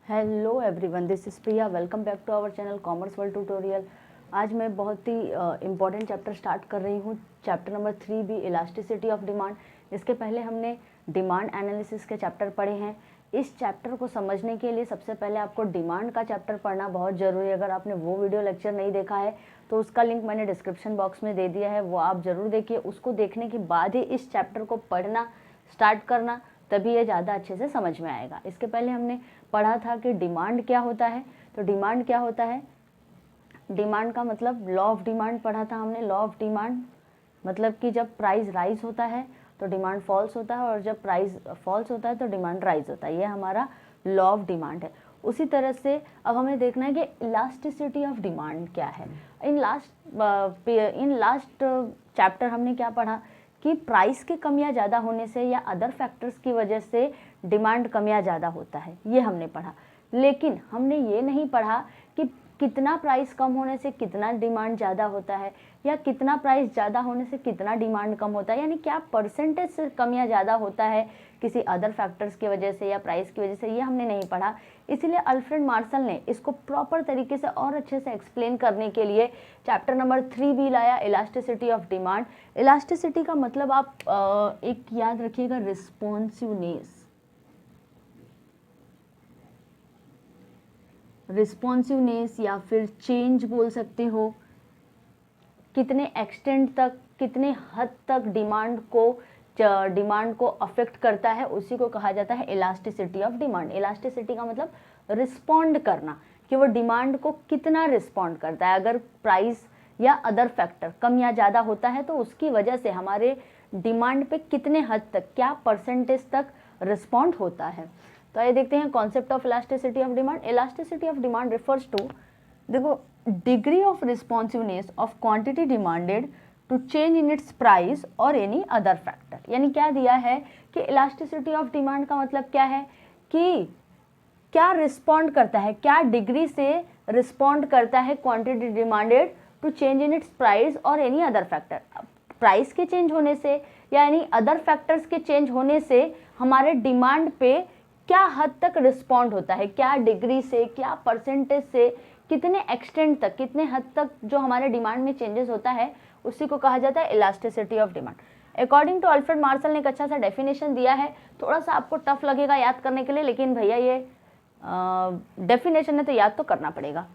Hello everyone, this is Priya. Welcome back to our channel commerce world tutorial. आज मैं बहुत ही important chapter start कर रही हूँ। चैप्टर नंबर 3 भी इलास्टिसिटी ऑफ डिमांड। इसके पहले हमने डिमांड एनालिसिस के चैप्टर पढ़े हैं। इस चैप्टर को समझने के लिए सबसे पहले आपको डिमांड का चैप्टर पढ़ना बहुत ज़रूरी है। अगर आपने वो वीडियो लेक्चर नहीं देखा है तो उसका लिंक मैंने डिस्क्रिप्शन बॉक्स में दे दिया है, वो आप ज़रूर देखिए। उसको देखने के बाद ही इस चैप्टर को पढ़ना स्टार्ट करना, तभी ये ज़्यादा अच्छे से समझ में आएगा। इसके पहले हमने पढ़ा था कि डिमांड क्या होता है। तो डिमांड क्या होता है, डिमांड का मतलब लॉ ऑफ डिमांड पढ़ा था हमने। लॉ ऑफ डिमांड मतलब कि जब प्राइस राइज होता है तो डिमांड फॉल्स होता है, और जब प्राइस फॉल्स होता है तो डिमांड राइज होता है। ये हमारा लॉ ऑफ डिमांड है। उसी तरह से अब हमें देखना है कि इलास्टिसिटी ऑफ डिमांड क्या है। इन लास्ट चैप्टर हमने क्या पढ़ा कि प्राइस के कम या ज़्यादा होने से या अदर फैक्टर्स की वजह से डिमांड कम या ज़्यादा होता है, ये हमने पढ़ा। लेकिन हमने ये नहीं पढ़ा कि कितना प्राइस कम होने से कितना डिमांड ज़्यादा होता है, या कितना प्राइस ज़्यादा होने से कितना डिमांड कम होता है, यानी क्या परसेंटेज से कम या ज़्यादा होता है किसी अदर फैक्टर्स की वजह से या प्राइस की वजह से, ये हमने नहीं पढ़ा। इसीलिए अल्फ्रेड मार्शल ने इसको प्रॉपर तरीके से और अच्छे से एक्सप्लेन करने के लिए चैप्टर नंबर 3 भी लाया, इलास्टिसिटी ऑफ डिमांड। इलास्टिसिटी का मतलब आप एक याद रखिएगा, रिस्पॉन्सिवनेस। रिस्पॉन्सिवनेस या फिर चेंज बोल सकते हो। कितने एक्सटेंट तक, कितने हद तक डिमांड को अफेक्ट करता है, उसी को कहा जाता है इलास्टिसिटी ऑफ डिमांड। इलास्टिसिटी का मतलब रिस्पॉन्ड करना, कि वो डिमांड को कितना रिस्पॉन्ड करता है। अगर प्राइस या अदर फैक्टर कम या ज़्यादा होता है तो उसकी वजह से हमारे डिमांड पे कितने हद तक, क्या परसेंटेज तक रिस्पॉन्ड होता है। तो आइए देखते हैं concept of elasticity of demand. Elasticity of demand refers to, देखो, degree of responsiveness of quantity demanded to change in its price और एनी अदर फैक्टर। यानी क्या दिया है कि इलास्टिसिटी ऑफ डिमांड का मतलब क्या है कि क्या रिस्पॉन्ड करता है, क्या डिग्री से रिस्पॉन्ड करता है quantity demanded to change in its price और एनी अदर फैक्टर। प्राइस के चेंज होने से या एनी अदर फैक्टर्स के चेंज होने से हमारे डिमांड पे क्या हद तक रिस्पॉन्ड होता है, क्या डिग्री से, क्या परसेंटेज से, कितने एक्सटेंट तक, कितने हद तक जो हमारे डिमांड में चेंजेस होता है, उसी को कहा जाता है elasticity of demand. According to Alfred Marshall ने एक अच्छा सा डेफिनेशन दिया है। थोड़ा सा आपको टफ लगेगा याद करने के लिए, लेकिन भैया ये डेफिनेशन है तो याद तो करना पड़ेगा।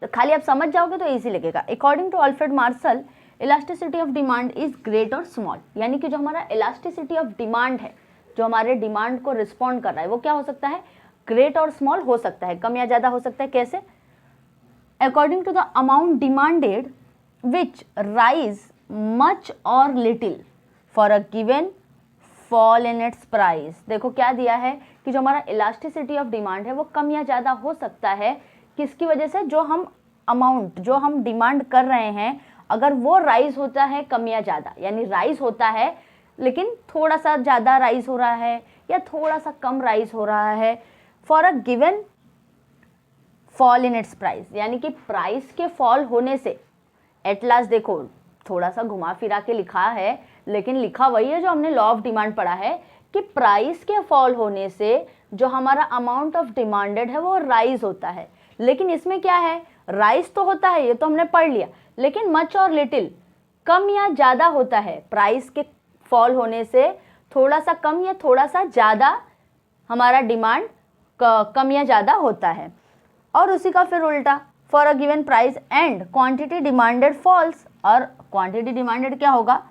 तो खाली आप समझ जाओगे तो ईजी लगेगा। According to Alfred Marshall, elasticity of demand is great और स्मॉल। यानी कि जो हमारा इलास्टिसिटी ऑफ डिमांड है, जो हमारे डिमांड को रिस्पॉन्ड कर रहा है, वो क्या हो सकता है, ग्रेट और स्मॉल हो सकता है, कम या ज़्यादा हो सकता है। कैसे? According to the amount demanded which rise much और little for a given fall in its price. देखो क्या दिया है कि जो हमारा इलास्टिसिटी ऑफ डिमांड है वो कम या ज़्यादा हो सकता है, किसकी वजह से, जो हम अमाउंट, जो हम डिमांड कर रहे हैं, अगर वो राइज होता है कम या ज़्यादा, यानी राइज होता है लेकिन थोड़ा सा ज़्यादा राइज हो रहा है या थोड़ा सा कम राइज हो रहा है, for a given fall in its price, यानी कि प्राइस के फॉल होने से, एट लास्ट देखो थोड़ा सा घुमा फिरा के लिखा है, लेकिन लिखा वही है जो हमने लॉ ऑफ डिमांड पढ़ा है, कि प्राइस के फॉल होने से जो हमारा अमाउंट ऑफ डिमांडेड है वो राइज होता है। लेकिन इसमें क्या है, राइज तो होता है, ये तो हमने पढ़ लिया, लेकिन मच और लिटिल, कम या ज़्यादा होता है। प्राइस के फॉल होने से थोड़ा सा कम या थोड़ा सा ज़्यादा हमारा डिमांड कम या ज़्यादा होता है। और उसी का फिर उल्टा, for a given price and quantity demanded falls, और क्वांटिटी डिमांडेड क्या होगा,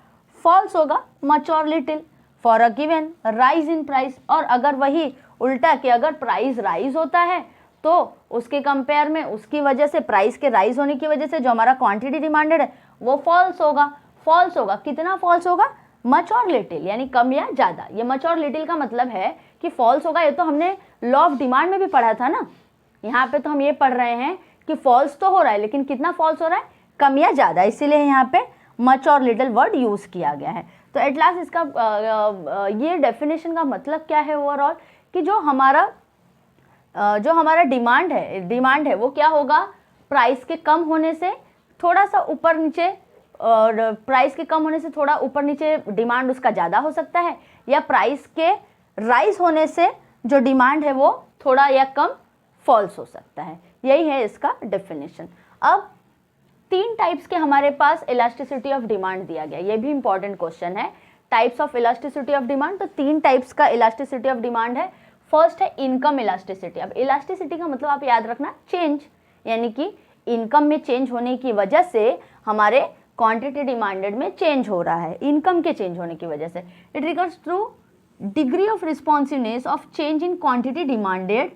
फॉल्स होगा, मच और little, for a given rise in price. और अगर वही उल्टा कि अगर प्राइस राइज होता है तो उसके कंपेयर में, उसकी वजह से, प्राइस के राइज होने की वजह से जो हमारा क्वांटिटी डिमांडेड है वो फॉल्स होगा। फॉल्स होगा, कितना फॉल्स होगा, मच और लिटिल, यानी कम या ज़्यादा। ये मच और लिटिल का मतलब है कि फॉल्स होगा, ये तो हमने लॉ ऑफ डिमांड में भी पढ़ा था ना। यहाँ पे तो हम ये पढ़ रहे हैं कि फॉल्स तो हो रहा है, लेकिन कितना फॉल्स हो रहा है, कम या ज़्यादा, इसीलिए यहाँ पे मच और लिटिल वर्ड यूज़ किया गया है। तो एट लास्ट इसका ये डेफिनेशन का मतलब क्या है ओवरऑल, कि जो हमारा डिमांड है वो क्या होगा, प्राइस के कम होने से थोड़ा सा ऊपर नीचे, और प्राइस के कम होने से थोड़ा ऊपर नीचे डिमांड उसका ज़्यादा हो सकता है, या प्राइस के राइज होने से जो डिमांड है वो थोड़ा या कम फॉल्स हो सकता है। यही है इसका डेफिनेशन। अब 3 टाइप्स के हमारे पास इलास्टिसिटी ऑफ डिमांड दिया गया, ये भी इंपॉर्टेंट क्वेश्चन है। Types of elasticity of demand, तो 3 टाइप्स का इलास्टिसिटी ऑफ डिमांड है। फर्स्ट है इनकम इलास्टिसिटी। अब इलास्टिसिटी का मतलब आप याद रखना चेंज, यानी कि इनकम में चेंज होने की वजह से हमारे क्वांटिटी डिमांडेड में चेंज हो रहा है, इनकम के चेंज होने की वजह से। It refers to degree of responsiveness of change in quantity demanded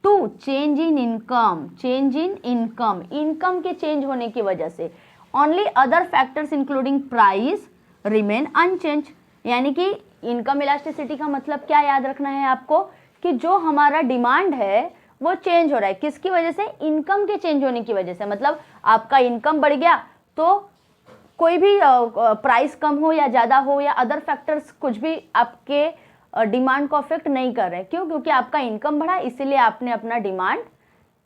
to change in income, change in income, income के चेंज होने की वजह से। Only other factors including price remain unchanged, यानी कि इनकम इलास्टिसिटी का मतलब क्या याद रखना है आपको, कि जो हमारा डिमांड है वो चेंज हो रहा है, किसकी वजह से, इनकम के चेंज होने की वजह से। मतलब आपका इनकम बढ़ गया तो कोई भी प्राइस कम हो या ज़्यादा हो या अदर फैक्टर्स कुछ भी आपके डिमांड को अफेक्ट नहीं कर रहे। क्यों? क्योंकि आपका इनकम बढ़ा इसलिए आपने अपना डिमांड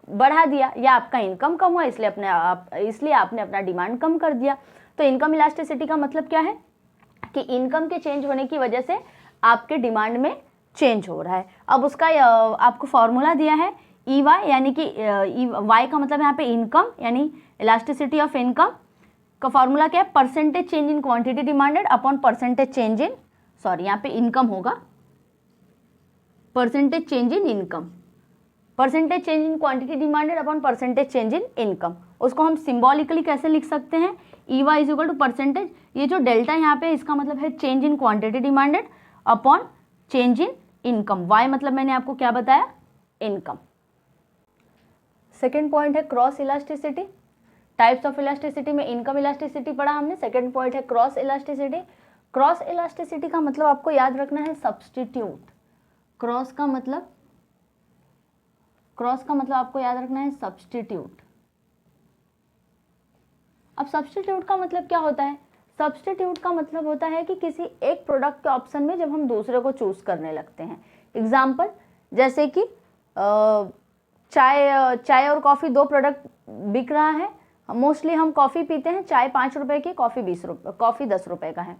बढ़ा दिया, या आपका इनकम कम हुआ इसलिए आपने अपना डिमांड कम कर दिया। तो इनकम इलास्टिसिटी का मतलब क्या है कि इनकम के चेंज होने की वजह से आपके डिमांड में चेंज हो रहा है। अब उसका आपको फॉर्मूला दिया है EY, यानी कि Y का मतलब यहाँ पे इनकम, यानी इलास्टिसिटी ऑफ इनकम का फॉर्मूला क्या है, percentage change in quantity demanded upon percentage change in, sorry यहाँ पे इनकम होगा, percentage change in income, percentage change in quantity demanded upon percentage change in income. उसको हम सिंबॉलिकली कैसे लिख सकते हैं, EY is equal to percentage, ये जो डेल्टा यहाँ पे इसका मतलब है change in quantity demanded upon change in income. Y मतलब मैंने आपको क्या बताया, इनकम। सेकेंड पॉइंट है cross elasticity. Types of elasticity में इनकम इलास्टिसिटी पढ़ा हमने। सेकेंड पॉइंट है क्रॉस इलास्टिसिटी। क्रॉस इलास्टिसिटी का मतलब आपको याद रखना है सब्स्टिट्यूट। क्रॉस का मतलब आपको याद रखना है सब्स्टिट्यूट। अब सब्स्टिट्यूट का मतलब क्या होता है, सब्स्टिट्यूट का मतलब होता है कि किसी एक प्रोडक्ट के ऑप्शन में जब हम दूसरे को चूज करने लगते हैं। एग्जाम्पल, जैसे कि चाय और कॉफ़ी 2 प्रोडक्ट बिक रहा है। मोस्टली हम कॉफ़ी पीते हैं, चाय 5 रुपए की, कॉफ़ी 10 रुपए का है।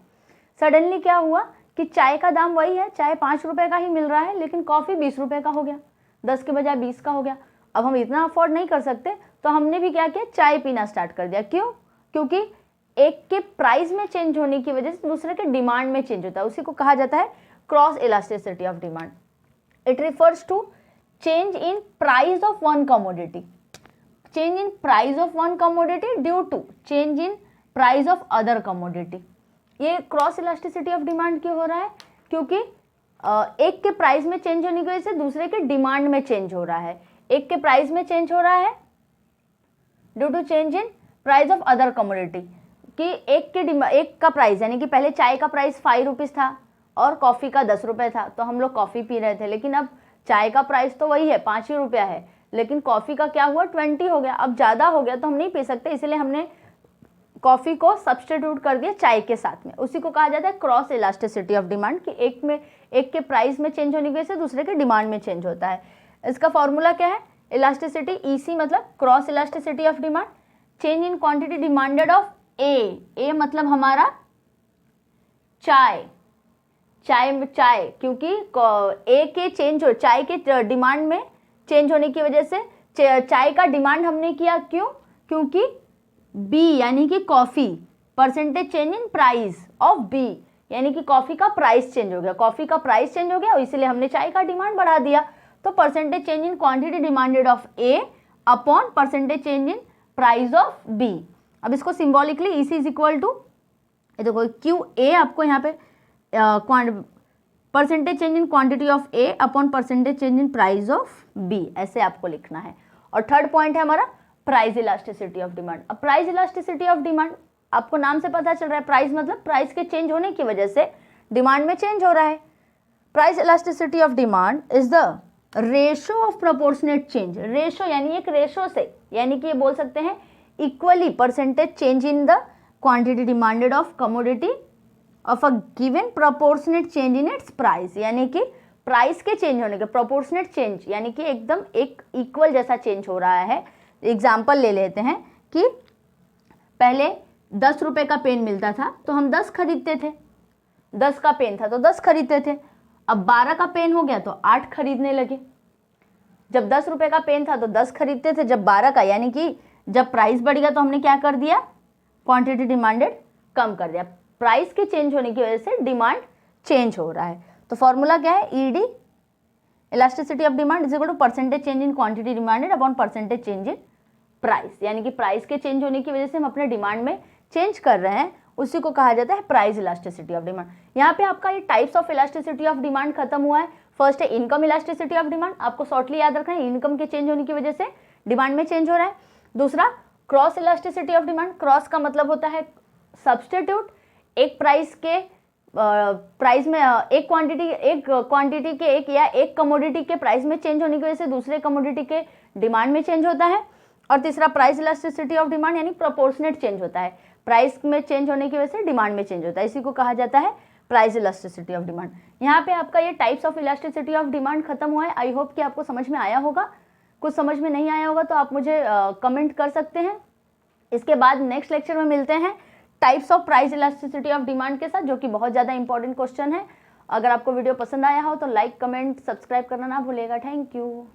सडनली क्या हुआ कि चाय का दाम वही है, चाय 5 रुपए का ही मिल रहा है, लेकिन कॉफ़ी 20 रुपए का हो गया, 10 के बजाय 20 का हो गया। अब हम इतना अफोर्ड नहीं कर सकते, तो हमने भी क्या किया, चाय पीना स्टार्ट कर दिया। क्यों? क्योंकि एक के प्राइस में चेंज होने की वजह से दूसरे के डिमांड में चेंज होता है, उसी को कहा जाता है cross elasticity of demand. It refers to change in price of one commodity, change in price of one commodity due to change in price of other commodity. ये क्रॉस इलास्टिसिटी ऑफ डिमांड क्यों हो रहा है, क्योंकि एक के price में change होने की वजह से दूसरे के डिमांड में चेंज हो रहा है। एक के प्राइस में चेंज हो रहा है due to change in price of other commodity, कि एक का प्राइस, यानी कि पहले चाय का प्राइस 5 रुपीज़ था और कॉफ़ी का 10 रुपये था, तो हम लोग कॉफ़ी पी रहे थे। लेकिन अब चाय का प्राइस तो वही है, 5 ही रुपया है, लेकिन कॉफ़ी का क्या हुआ, 20 हो गया। अब ज़्यादा हो गया तो हम नहीं पी सकते, इसलिए हमने कॉफ़ी को सब्स्टिट्यूट कर दिया चाय के साथ में। उसी को कहा जाता है क्रॉस इलास्टिसिटी ऑफ डिमांड, कि एक के प्राइस में चेंज होने की वजह से दूसरे के डिमांड में चेंज होता है। इसका फॉर्मूला क्या है, इलास्टिसिटी EC मतलब cross elasticity of demand, change in quantity demanded of a मतलब हमारा चाय, क्योंकि ए के चेंज हो, चाय के डिमांड में चेंज होने की वजह से चाय का डिमांड हमने किया। क्यों? क्योंकि बी यानी कि coffee, percentage change in price of B, यानी कि कॉफ़ी का प्राइस चेंज हो गया, कॉफ़ी का प्राइस चेंज हो गया, इसलिए हमने चाय का डिमांड बढ़ा दिया। तो percentage change in quantity demanded of A upon percentage change in price of B. अब इसको symbolically EC is equal to, देखो QA आपको यहाँ पे percentage change in quantity of A upon percentage change in price of B, ऐसे आपको लिखना है। और थर्ड पॉइंट है हमारा प्राइस इलास्टिसिटी ऑफ डिमांड। अब प्राइस इलास्टिसिटी ऑफ डिमांड आपको नाम से पता चल रहा है, प्राइस मतलब प्राइस के चेंज होने की वजह से डिमांड में चेंज हो रहा है। Price elasticity of demand is the ratio of proportionate change, ratio यानी एक रेशो से, यानी कि ये बोल सकते हैं equally percentage change in the quantity demanded of commodity of a given proportionate change in its price, यानी कि प्राइस के चेंज होने के प्रोपोर्शनेट चेंज, यानी कि एकदम एक इक्वल जैसा चेंज हो रहा है। एग्जाम्पल ले लेते हैं कि पहले 10 रुपए का पेन मिलता था तो हम 10 खरीदते थे, 10 का पेन था तो 10 खरीदते थे। अब 12 का पेन हो गया तो 8 खरीदने लगे। जब 10 रुपए का पेन था तो 10 खरीदते थे, जब 12 का, यानी कि जब प्राइस बढ़ गया तो हमने क्या कर दिया, क्वांटिटी डिमांडेड कम कर दिया। प्राइस के चेंज होने की वजह से डिमांड चेंज हो रहा है। तो फॉर्मूला क्या है, ED elasticity of demand is equal to percentage change in quantity demanded upon percentage change in price, यानी कि प्राइस के चेंज होने की वजह से हम अपने डिमांड में चेंज कर रहे हैं, उसी को कहा जाता है प्राइस इलास्टिसिटी ऑफ डिमांड। यहाँ पे आपका ये types of elasticity of demand खत्म हुआ है। फर्स्ट है इनकम इलास्टिसिटी ऑफ डिमांड, आपको शॉर्टली याद रखना है, इनकम के चेंज होने की वजह से डिमांड में चेंज हो रहा है। दूसरा cross elasticity of demand, cross का मतलब होता है सब्स्टिट्यूट, एक प्राइस के प्राइस में एक क्वांटिटी के एक या एक कमोडिटी के प्राइस में चेंज होने की वजह से दूसरे कमोडिटी के डिमांड में चेंज होता है। और तीसरा प्राइस इलास्टिसिटी ऑफ डिमांड, यानी प्रोपोर्शनेट चेंज होता है, प्राइस में चेंज होने की वजह से डिमांड में चेंज होता है, इसी को कहा जाता है प्राइस इलास्टिसिटी ऑफ डिमांड। यहाँ पे आपका ये types of elasticity of demand खत्म हुआ है। आई होप कि आपको समझ में आया होगा। कुछ समझ में नहीं आया होगा तो आप मुझे कमेंट कर सकते हैं। इसके बाद नेक्स्ट लेक्चर में मिलते हैं types of price elasticity of demand के साथ, जो कि बहुत ज़्यादा इंपॉर्टेंट क्वेश्चन है। अगर आपको वीडियो पसंद आया हो तो लाइक, कमेंट, सब्सक्राइब करना ना भूलिएगा। Thank you.